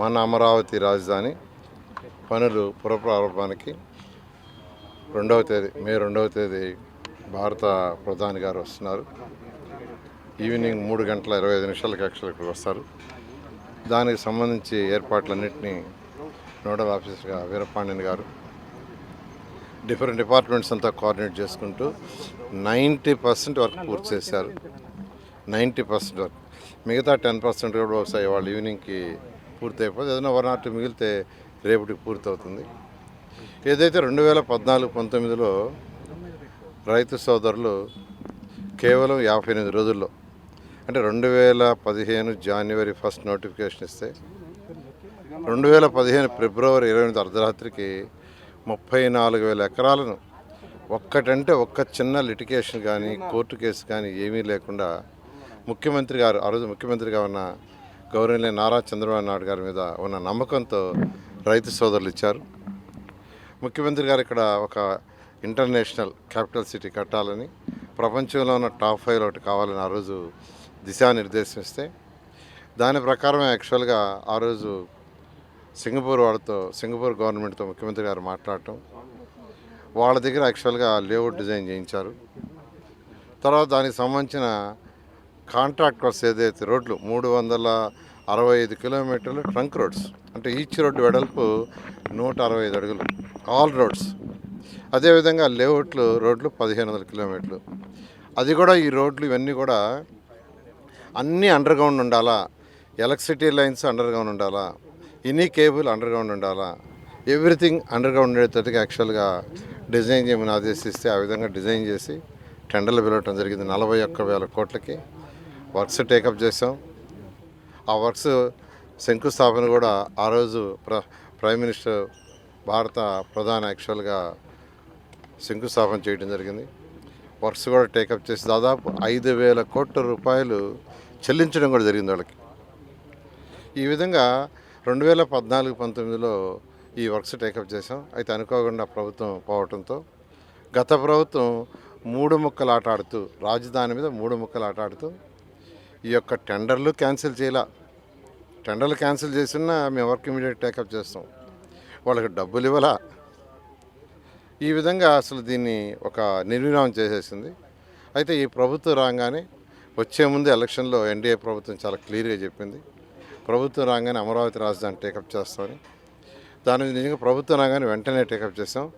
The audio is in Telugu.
మన అమరావతి రాజధాని పనులు పునఃప్రారంభానికి మే 2వ తేదీ భారత ప్రధాని గారు వస్తున్నారు. ఈవినింగ్ 3:25 ఇక్కడికి వస్తారు. దానికి సంబంధించి ఏర్పాట్లన్నింటినీ నోడల్ ఆఫీసర్గా వీరపాండ్యన్ గారు డిఫరెంట్ డిపార్ట్మెంట్స్ అంతా కోఆర్డినేట్ చేసుకుంటూ 90% వర్క్ పూర్తి చేశారు. 90% వర్క్, మిగతా 10% కూడా వస్తాయి. వాళ్ళు ఈవినింగ్కి పూర్తి అయిపోతుంది. ఏదైనా 1 or 2 మిగిలితే రేపటికి పూర్తి అవుతుంది. ఏదైతే 2014-19లో రైతు సోదరులు కేవలం 58 రోజుల్లో, అంటే 2015 జనవరి 1 నోటిఫికేషన్ ఇస్తే 2015 ఫిబ్రవరి 28 అర్ధరాత్రికి 34,000 ఎకరాలను ఒక్కటంటే ఒక్క చిన్న లిటిగేషన్ కానీ కోర్టు కేసు కానీ ఏమీ లేకుండా ముఖ్యమంత్రి గారు, ఆ రోజు ముఖ్యమంత్రిగా ఉన్న గౌరవనీయ నారా చంద్రబాబు నాయుడు గారి మీద ఉన్న నమ్మకంతో రైతు సోదరులు ఇచ్చారు. ముఖ్యమంత్రి గారు ఇక్కడ ఒక ఇంటర్నేషనల్ క్యాపిటల్ సిటీ కట్టాలని, ప్రపంచంలో ఉన్న టాప్ 5 ఒకటి కావాలని ఆ రోజు దిశానిర్దేశం ఇస్తే దాని ప్రకారమే యాక్చువల్గా ఆ రోజు సింగపూర్ గవర్నమెంట్తో ముఖ్యమంత్రి గారు మాట్లాడటం, వాళ్ళ దగ్గర యాక్చువల్గా లేఅవుట్ డిజైన్ చేయించారు. తర్వాత దానికి సంబంధించిన కాంట్రాక్ట్ వర్క్స్ ఏదైతే రోడ్లు 365 కిలోమీటర్లు ట్రంక్ రోడ్స్, అంటే ఈచ్ రోడ్డు వెడల్పు 165 అడుగులు ఆల్ రోడ్స్. అదేవిధంగా లేఅవుట్లు రోడ్లు 1500 కిలోమీటర్లు. అది కూడా ఈ రోడ్లు ఇవన్నీ కూడా అన్నీ అండర్ గ్రౌండ్ ఉండాలా, ఎలక్ట్రిసిటీ లైన్స్ అండర్ గ్రౌండ్ ఉండాలా, ఎనీ కేబుల్ అండర్ గ్రౌండ్ ఉండాలా, ఎవ్రీథింగ్ అండర్ గ్రౌండ్ ఉండేటట్టుగా యాక్చువల్గా డిజైన్ చేయమని ఆదేశిస్తే ఆ విధంగా డిజైన్ చేసి టెండర్లు పిలవటం జరిగింది. 41,000 కోట్లకి వర్క్స్ టేకప్ చేసాం. ఆ వర్క్స్ శంకుస్థాపన కూడా ఆ రోజు ప్రైమ్ మినిస్టర్ భారత ప్రధాని యాక్చువల్గా శంకుస్థాపన చేయడం జరిగింది. వర్క్స్ కూడా టేకప్ చేసి దాదాపు 5,000 కోట్ల రూపాయలు చెల్లించడం కూడా జరిగింది వాళ్ళకి. ఈ విధంగా 2014-19లో ఈ వర్క్స్ టేకప్ చేసాం. అయితే అనుకోకుండా ప్రభుత్వం పోవటంతో గత ప్రభుత్వం 3 ముక్కలు ఆట ఆడుతూ, రాజధాని మీద 3 ముక్కలు ఆట ఆడుతూ ఈ యొక్క టెండర్లు క్యాన్సిల్ చేయాల. టెండర్లు క్యాన్సిల్ చేసినా మేము వర్క్ ఇమీడియట్ టేకప్ చేస్తాం, వాళ్ళకి డబ్బులు ఇవ్వాలా. ఈ విధంగా అసలు దీన్ని ఒక నిర్విరామం చేసేసింది. అయితే ఈ ప్రభుత్వం రాగానే వచ్చే ముందు ఎలక్షన్లో ఎన్డీఏ ప్రభుత్వం చాలా క్లియర్గా చెప్పింది, ప్రభుత్వం రాగానే అమరావతి రాజధాని టేకప్ చేస్తామని. దాని నిజంగా ప్రభుత్వం రాగానే వెంటనే టేకప్ చేసాం.